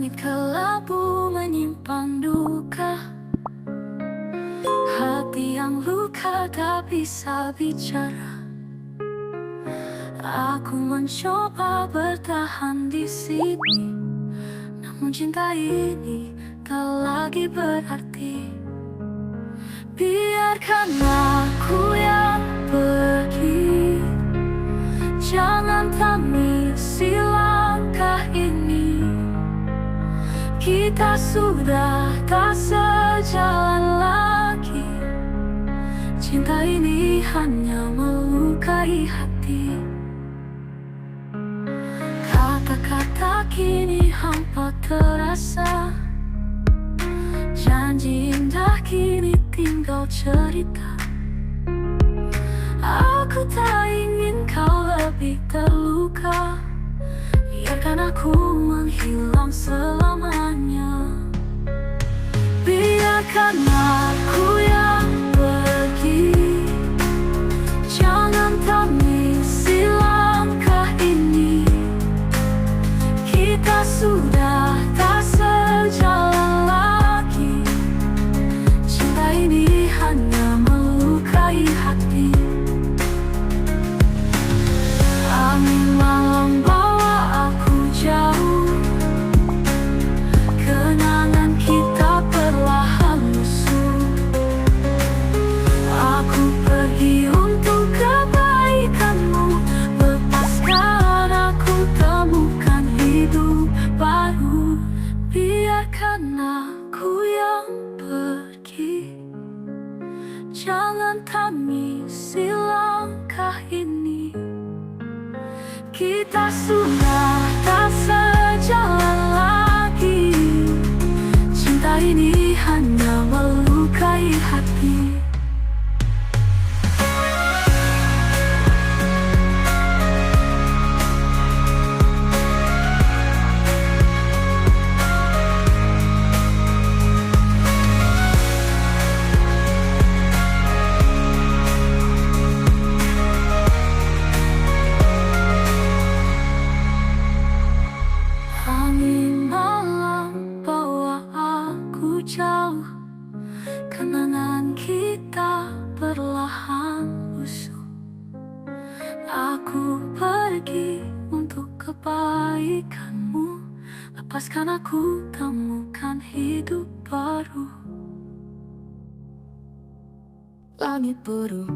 Langit kelabu menyimpan duka, hati yang luka tak bisa bicara. Aku mencoba bertahan di sini, namun cinta ini tak lagi berarti. Biarkan aku yang pergi, jangan tangisi langkah ini. Kita sudah tak sejalan lagi. Cinta ini hanya melukai hati. Kata-kata kini hampa terasa, janji indah kini tinggal cerita. Aku tak ingin kau lebih terluka, biarkan aku menghilang selamanya. Biarkan aku yang pergi, jangan tangisi langkah ini. Kita sudah tak sejalan lagi. Cinta ini hanya melukai hati. Angin malam bawa aku jauh, kenangan kita perlahan lusuh. Aku pergi untuk kebaikanmu, lepaskan aku temukan hidup baru. Biarkan aku yang pergi, jangan tangisi langkah ini. Kita sudah tak sejalan lagi. Cinta ini hanya melukai hati. Angin malam bawa aku jauh, kenangan kita perlahan lusuh. Aku pergi untuk kebaikanmu, lepaskan aku temukan hidup baru. Langit biru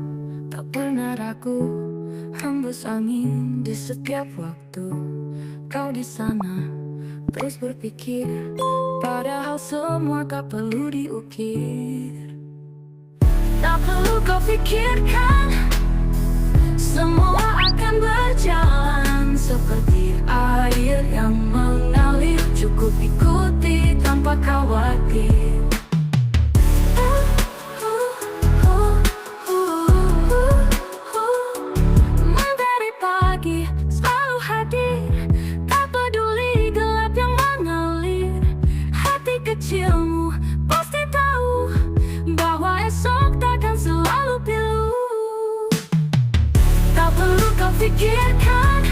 tak pernah ragu, hembus angin di setiap waktu. Kau di sana terus berpikir, padahal semua tak perlu diukir. Tak perlu kau pikirkan, semua akan berjalan seperti air yang mengalir. Cukup ikuti tanpa khawatir. Dari pagi selalu hadir, tak peduli gelap yang mengalir. Hati kecilmu pasti tahu bahwa esok takkan selalu pilu. Tak perlu kau pikirkan,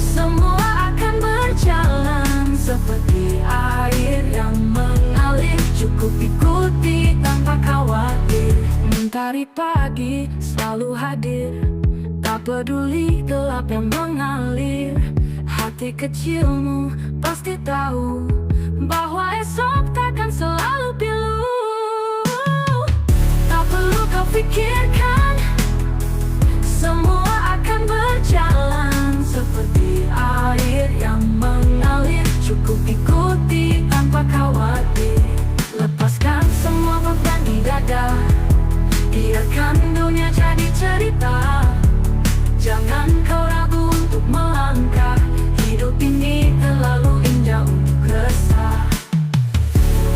semua akan berjalan seperti air yang mengalir. Cukup ikuti tanpa khawatir. Mentari pagi selalu hadir, tak peduli gelap yang mengalir. Hati kecilmu pasti tahu bahwa esok takkan selalu pilu. Tak perlu kau pikirkan, semua akan berjalan seperti air yang mengalir. Cukup ikuti tanpa khawatir. Lepaskan semua beban di dada, biarkan dunia jadi cerita. Jangan kau ragu untuk melangkah, hidup ini terlalu indah untuk resah.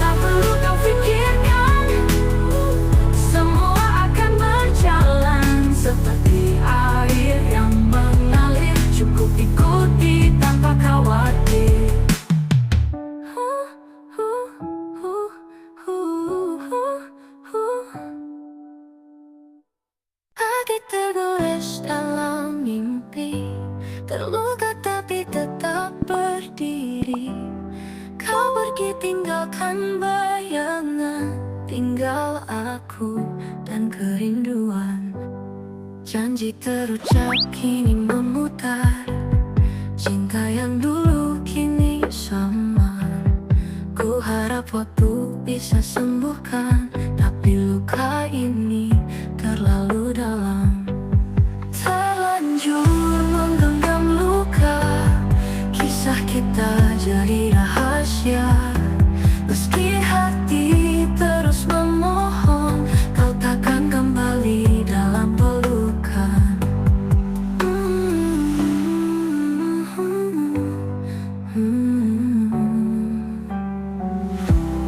Tak perlu kau pikirkan, semua akan berjalan seperti air yang mengalir. Cukup ikuti tanpa khawatir. Hati tergores dalam mimpi, terluka tapi tetap berdiri. Lupakan bayangan, tinggal aku dan kerinduan. Janji terucap kini memutar, cinta yang dulu kini samar. Ku harap waktu bisa sembuhkan, tapi luka ini terlalu dalam. Terlanjur menggenggam luka, kisah kita jadi rahasia. Meski hati terus memohon, kau takkan kembali dalam pelukan.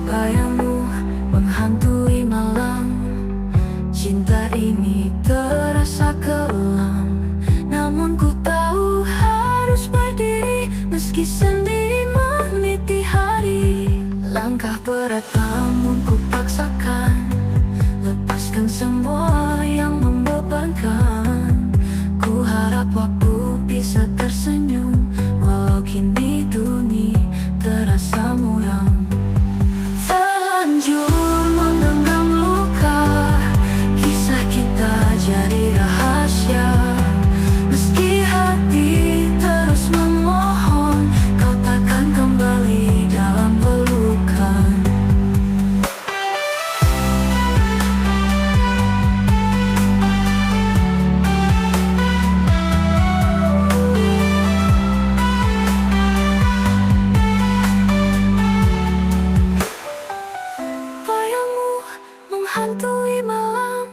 Bayangmu menghantui malam, cinta ini terasa kelam. Namun ku tahu harus berdiri, meski sendiri meniti hari. Langkah berat namun ku paksakan, lepaskan semua yang membebankan. Ku harap waktu bisa tersenyum, walau kini dunia terasa muram. Terlanjur menggenggam luka, kisah kita jadi rahasia. Meski hati terus memohon, kau takkan kembali dalam pelukan. Bayangmu menghantui malam,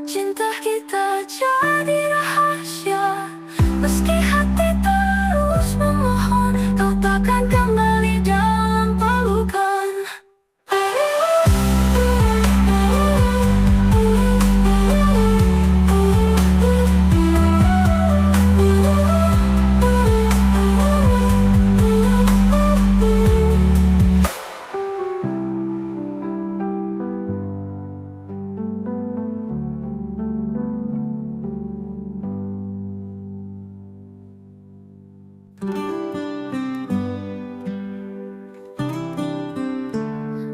cinta kita jadi rahasia. Meski hati terus memohon, kau takkan kembali dalam pelukan.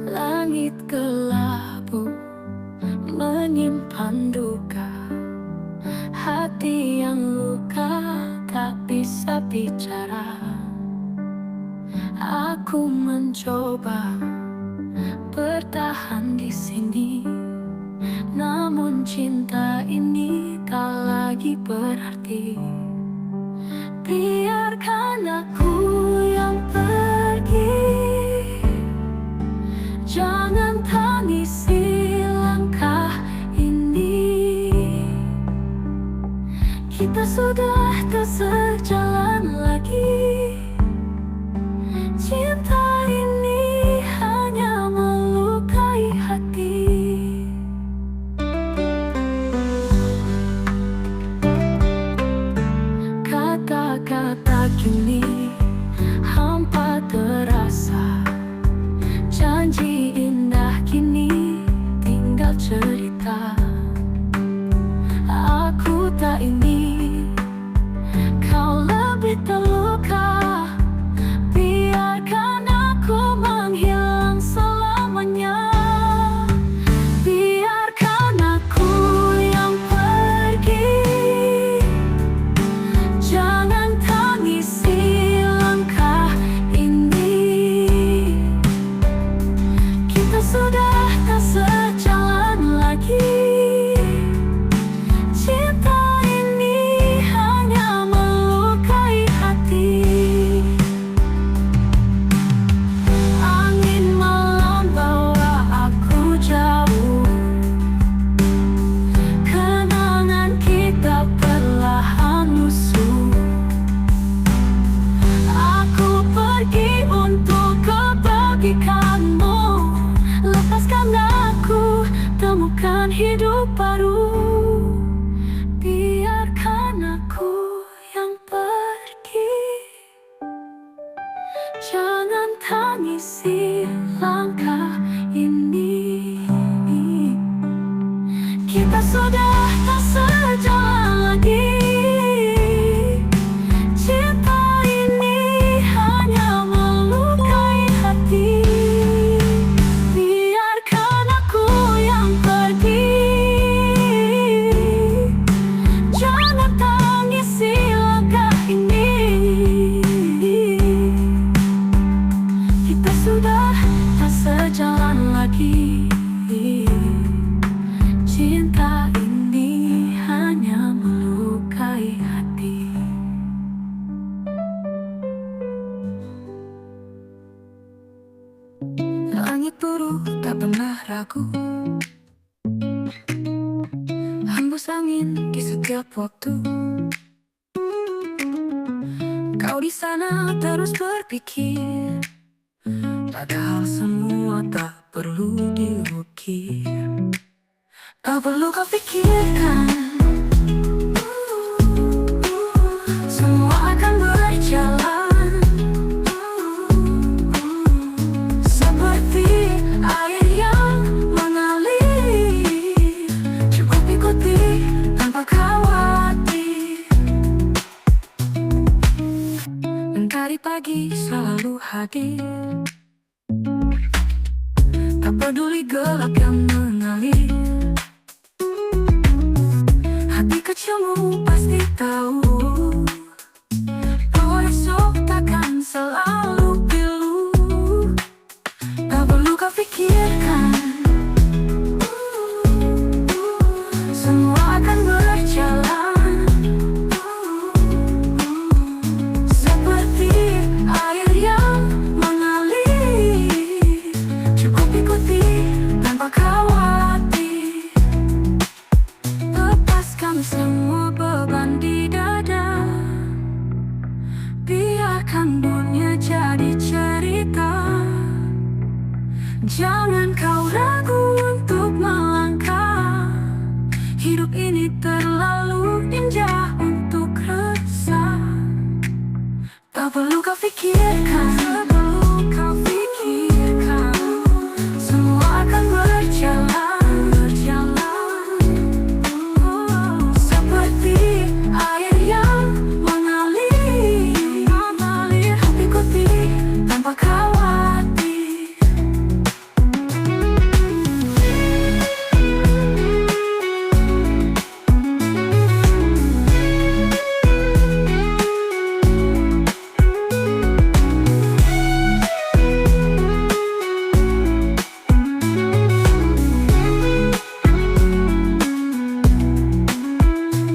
Langit kelabu menyimpan duka, hati yang luka tak bisa bicara. Aku mencoba bertahan di sini, namun cinta ini tak lagi berarti. Biarkan aku yang pergi, jangan tangisi langkah ini. Kita sudah tak sejalan lagi. Cinta ini hanya melukai hati. Kata-kata kini hampa terasa, janji indah kini tinggal cerita. Aku tak ingin kau lebih terluka, biarkan padaku. Hembus angin di setiap waktu. Kau di sana terus berpikir, padahal semua tak perlu diukir. Tak perlu kau pikirkan, semua akan berjalan seperti air yang mengalir. Cukup ikuti tanpa khawatir. Mentari pagi selalu hadir, tak peduli gelap yang mengalir. Hati kecilmu pasti tahu bahwa esok takkan selalu pilu. Tak perlu kau pikirkan, semua akan berjalan seperti air yang mengalir. Cukup ikuti tanpa khawatir. Lepaskan semua beban di dada, biarkan dunia jadi cerita. Jangan kau ragu untuk melangkah. Hidup ini terlalu indah untuk resah. Tak perlu kau pikirkan, tak perlu kau pikirkan. Semua akan berjalan seperti air yang mengalir. Ikuti tanpa khawatir.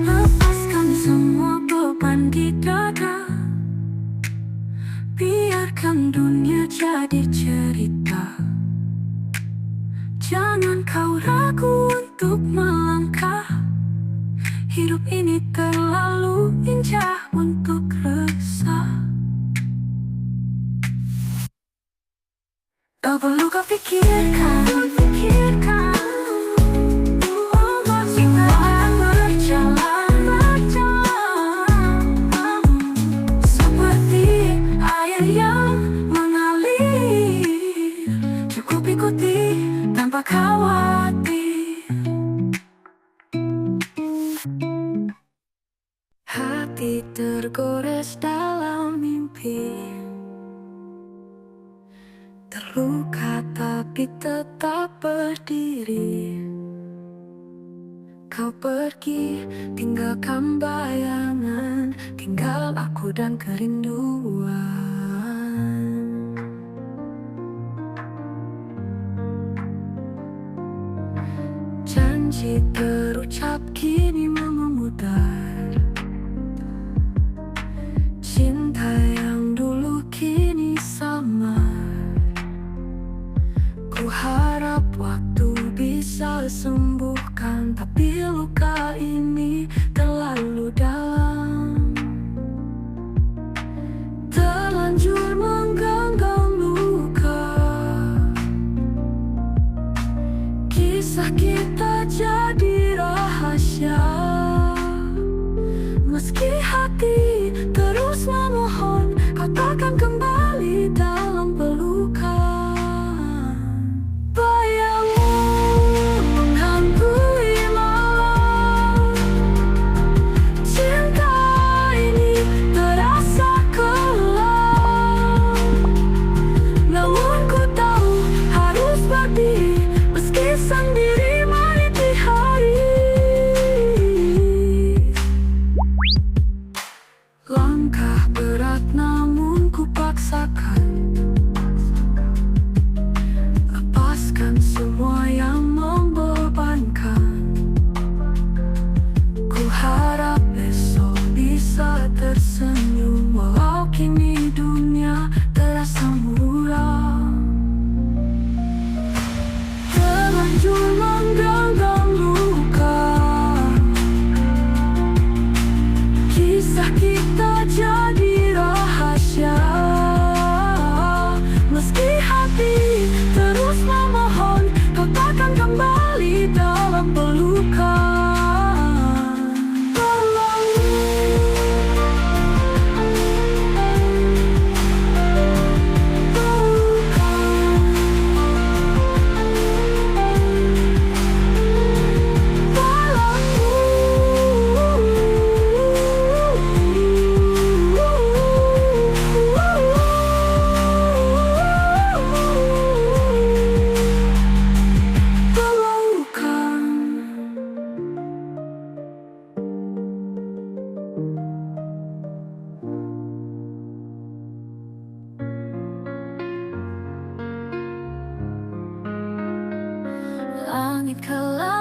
Lepaskan semua beban di dada, biarkan dunia jadi cerita. Jangan kau ragu untuk melangkah. Hidup ini terlalu indah untuk resah. Tak perlu kau pikirkan, semua akan berjalan seperti air yang mengalir. Cukup ikuti tanpa khawatir. Hati tergores dalam mimpi, terluka tapi tetap berdiri. Kau pergi, tinggalkan bayangan, tinggal aku dan kerinduan. Janji terucap kini memudar. Cinta yang dulu kini samar. Ku harap waktu bisa sembuhkan, tapi luka ini terlalu dalam. Terlanjur menggenggam luka, kisah kita jadi rahasia. Meski hati terus memohon, kau takkan kembali dalam pelukan. Bayangmu menghantui malam, cinta ini terasa kelam. Namun ku tahu harus berdiri, meski sendiri meniti hari. Langkah berat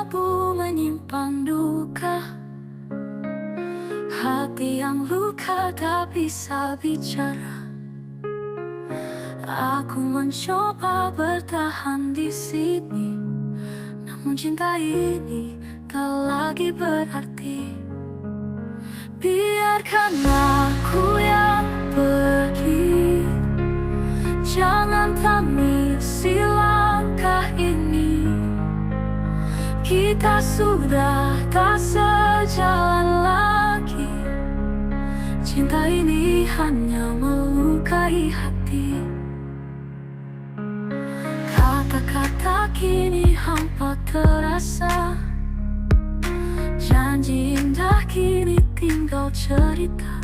tabu menyimpan duka. Hati yang luka tak bisa bicara. Aku mencoba bertahan di sini, namun cinta ini tak lagi berarti. Biarkan aku yang pergi, jangan tangisi langkah ini. Kita sudah tak sejalan lagi. Cinta ini hanya melukai hati. Kata-kata kini hampa terasa. Janji indah kini tinggal cerita.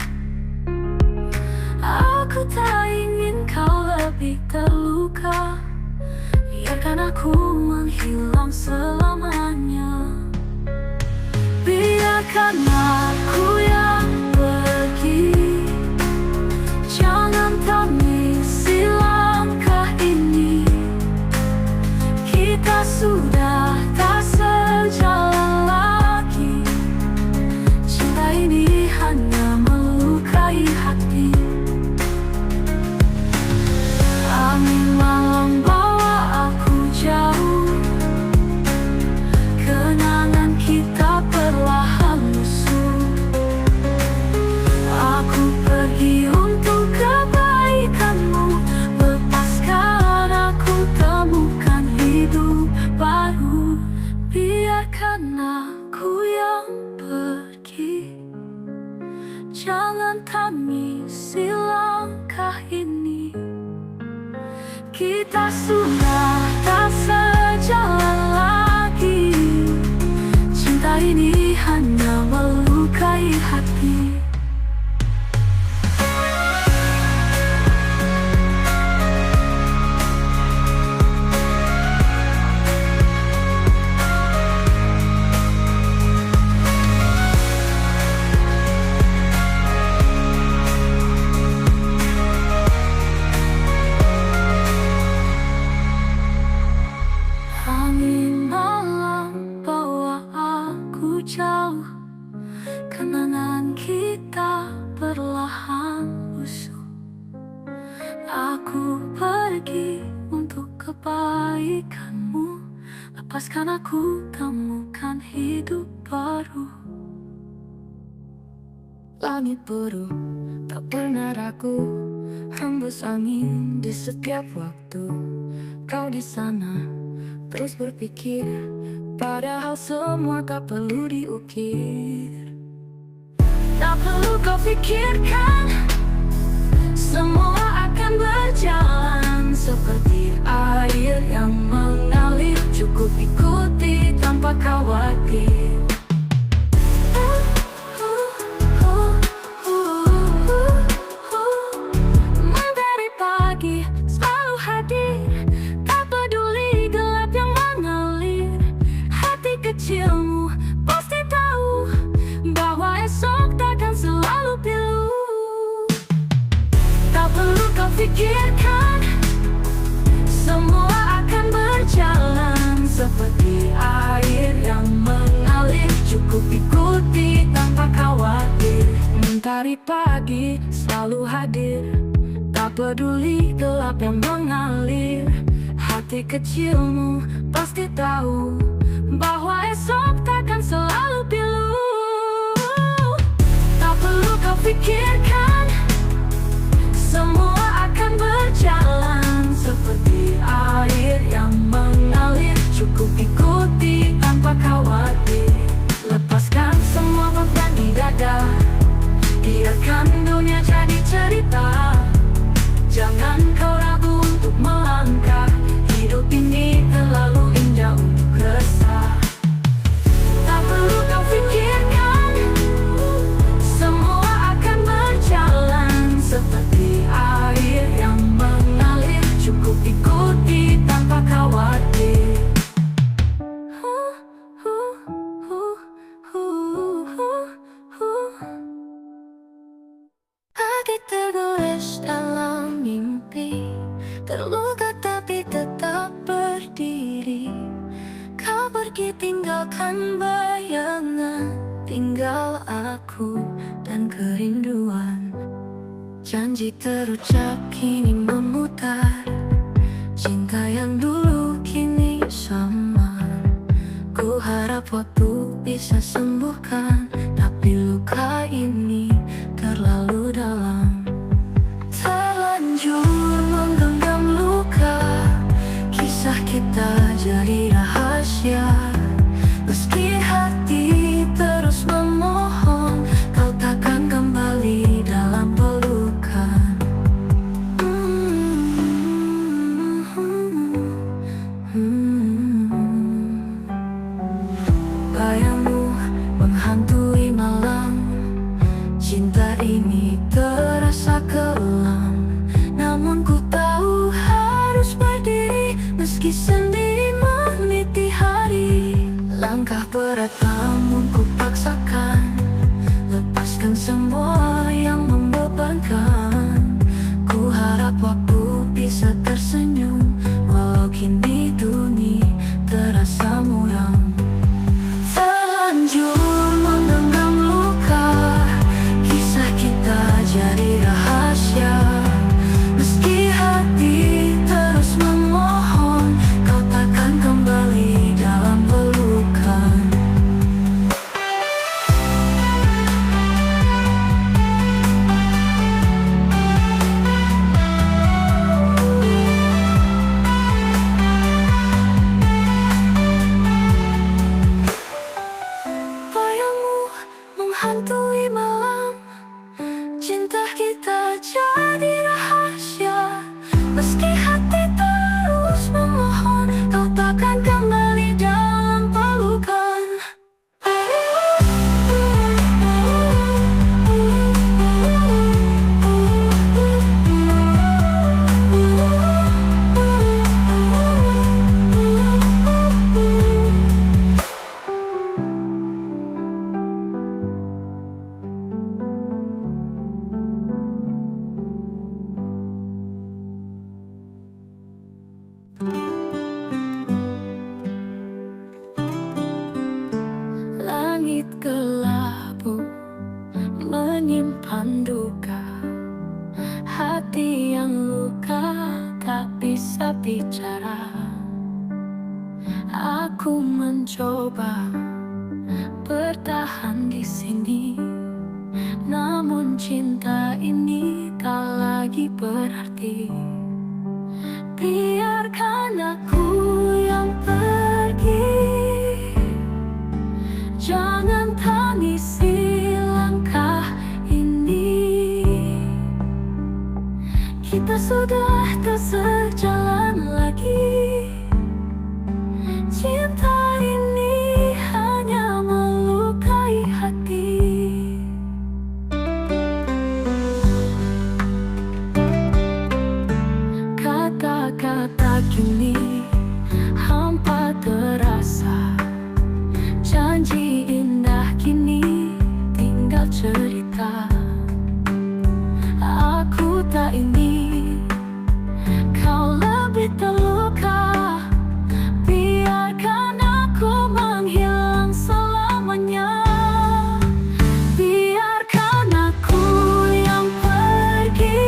Aku tak ingin kau lebih terluka. Biarkan aku menghilang selamanya. Biarkan aku yang pergi, jangan tangisi langkah ini. Kita sudah tak sejalan lagi. Cinta ini hanya melukai hati. Angin malam bawa aku jauh, kenangan kita perlahan lusuh. Aku pergi untuk kebaikanmu, lepaskan aku temukan hidup baru. Biarkan aku yang pergi, jangan tangisi langkah ini. Kita sudah tak sejalan lagi. Cinta ini hanya melukai hati. Angin malam bawa aku jauh, kenangan kita perlahan lusuh. Aku pergi untuk kebaikanmu, lepaskan aku temukan hidup baru. Langit biru tak pernah ragu, hembus angin di setiap waktu. Kau di sana terus berpikir, padahal semua tak perlu diukir. Tak perlu kau pikirkan, semua akan berjalan seperti air yang mengalir. Cukup ikuti tanpa khawatir. Mentari pagi selalu hadir, tak peduli gelap yang mengalir. Hati kecilmu pasti tahu bahwa esok takkan selalu pilu. Tak perlu kau pikirkan, semua akan berjalan seperti air yang mengalir. Cukup ikuti tanpa khawatir. Mentari pagi selalu hadir, tak peduli gelap yang mengalir. Hati kecilmu pasti tahu bahwa esok takkan selalu pilu. Tak perlu kau pikirkan, semua akan berjalan seperti air yang mengalir. Cukup ikuti tanpa khawatir. Lepaskan semua beban di dada, biarkan dunia jadi cerita. Jangan kau ragu untuk melangkah, hidup ini terlalu indah untuk resah. Tak perlu kau pikirkan, semua akan berjalan seperti air yang mengalir. Cukup ikuti tanpa khawatir. Hati tergores dalam mimpi, terluka tapi tetap berdiri. Kau pergi tinggalkan Tumbuhkan bayangan, tinggal aku dan kerinduan. Janji terucap kini memutar, cinta yang dulu kini samar. Ku harap waktu bisa sembuhkan, tapi luka ini terlalu dalam. Terlanjur menggenggam luka, kisah kita jadi rahasia. Meski hati terus memohon, kau takkan kembali dalam pelukan. Bayangmu menghantui malam, cinta ini terasa kelam. Namun ku tahu harus berdiri, meski sendiri meniti hari. Langkah berat namun ku paksakan, lepaskan semua yang membebankan. Ku harap waktu bisa tersenyum, walau kini dunia terasa muram. Terlanjur menggenggam luka, kisah kita jadi rahasia. Meski hati terus memohon, kau takkan kembali dalam pelukan. Bayangmu menghantui malam, cinta kita jadi rahasia. Meski hati terus memohon, kau takkan kembali dalam pelukan. Langit kelabu menyimpan duka, hati yang luka tak bisa bicara. Aku mencoba bertahan di sini, namun cinta ini tak lagi berarti. Biarkan aku yang pergi, jangan tangisi langkah ini. Kita sudah tak sejalan lagi. Cinta ini hanya melukai hati. Kata-kata kini hampa terasa, janji indah kini tinggal cerita. Aku tak ingin kau lebih terluka, biarkan aku menghilang selamanya. Biarkan aku yang pergi,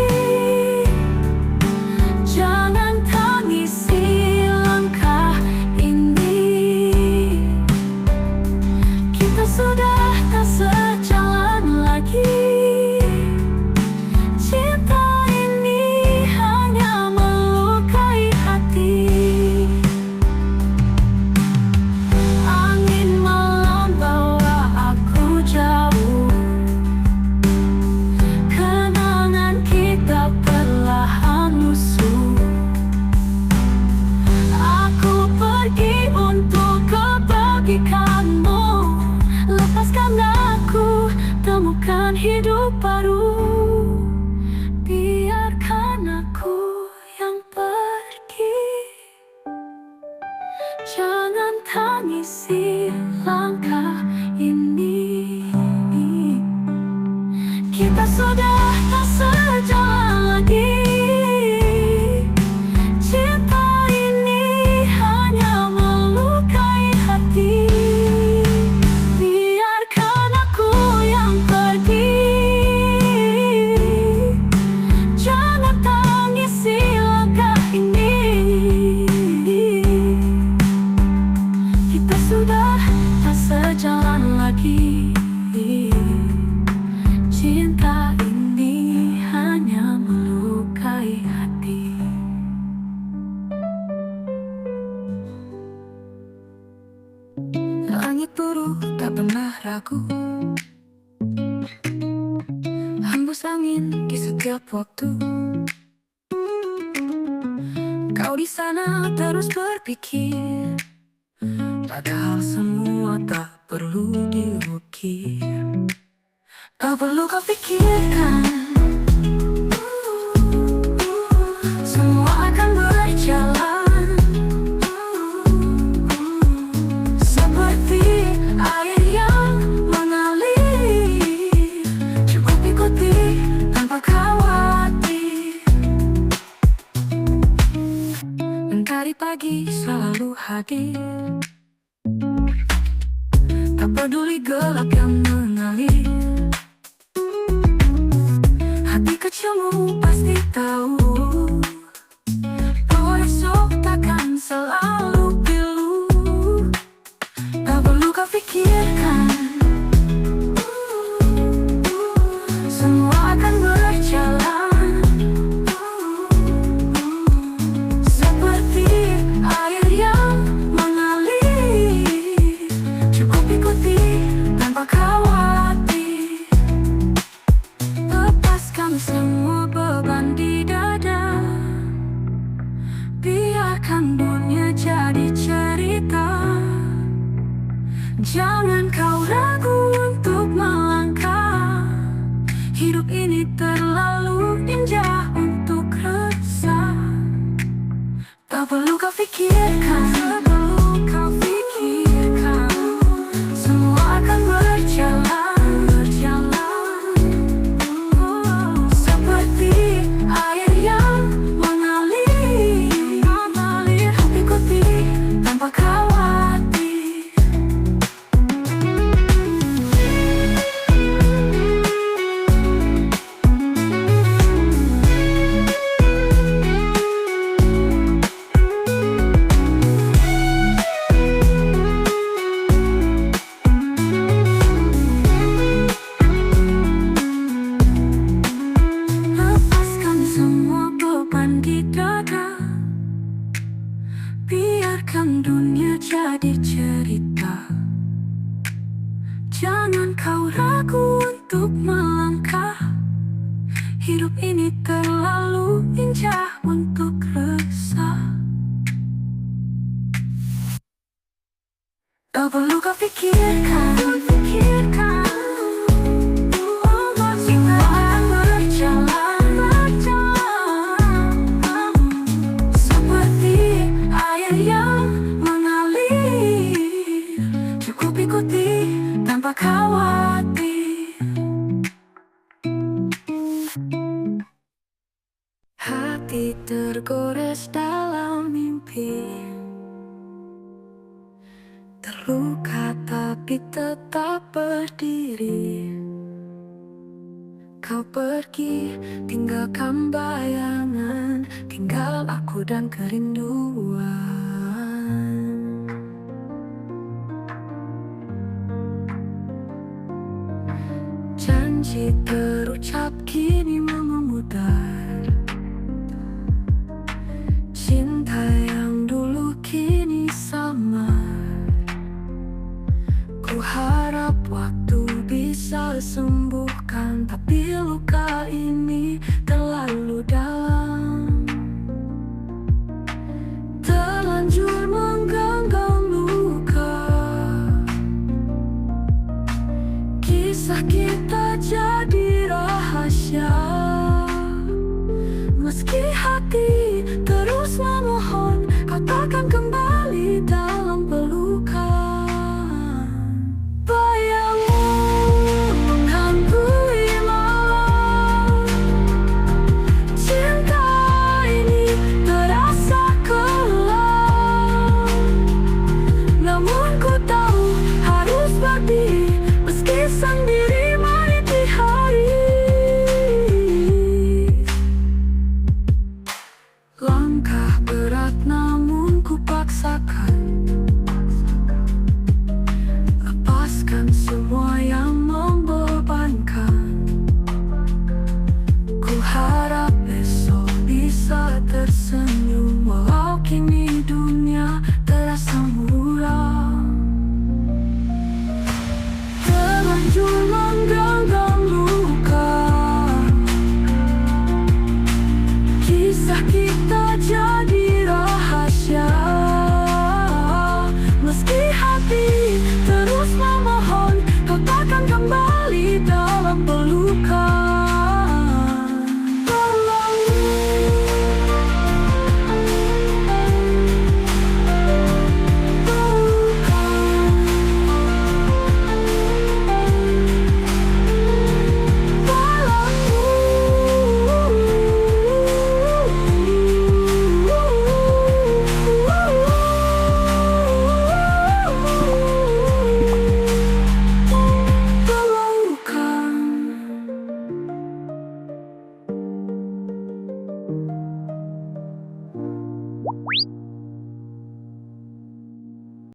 jangan tangisi langkah ini. Kita sudah tak sejalan lagi. Cinta ini hanya melukai hati. Angin malam bawa aku jauh, kenangan kita perlahan lusuh. Aku pergi untuk kebagikanmu, lepaskan aku, temukan hidup baru. Biarkan aku yang pergi, jangan tangisi langkah ini. Kita sudah tak sejalan lagi. Cinta ini hanya melukai hati. cinta ini hanya melukai hati. Langit biru tak pernah ragu, hembus angin di setiap waktu. Kau di sana terus berpikir, padahal semua tak perlu diukir. Tak perlu kau pikirkan, semua akan berjalan seperti air yang mengalir. Cukup ikuti tanpa khawatir. Mentari pagi selalu hadir, tak peduli gelap yang mengalir. Hati kecilmu pasti tahu bahwa esok takkan selalu pilu. Tak perlu kau pikirkan, semua akan berjalan seperti air yang mengalir. Cukup ikuti tanpa khawatir. Lepaskan semua beban di dada, biarkan dunia jadi cerita. Jangan kau ragu untuk melangkah, hidup ini terlalu indah untuk resah. Tak perlu kau pikirkan, semua akan berjalan seperti air yang mengalir. Ikuti tanpa khawatir. Lepaskan semua beban di dada, biarkan dunia jadi cerita. Jangan kau ragu untuk melangkah, hidup ini terlalu indah untuk resah. Tak perlu kau pikirkan, semua akan berjalan seperti air yang mengalir. Cukup ikuti tanpa khawatir. Hati tergores dalam mimpi, terluka tapi tetap berdiri. Kau pergi, tinggalkan bayangan, tinggal aku dan kerinduan. Janji terucap kini memudar, cinta yang dulu kini samar. Ku harap waktu bisa sembuh,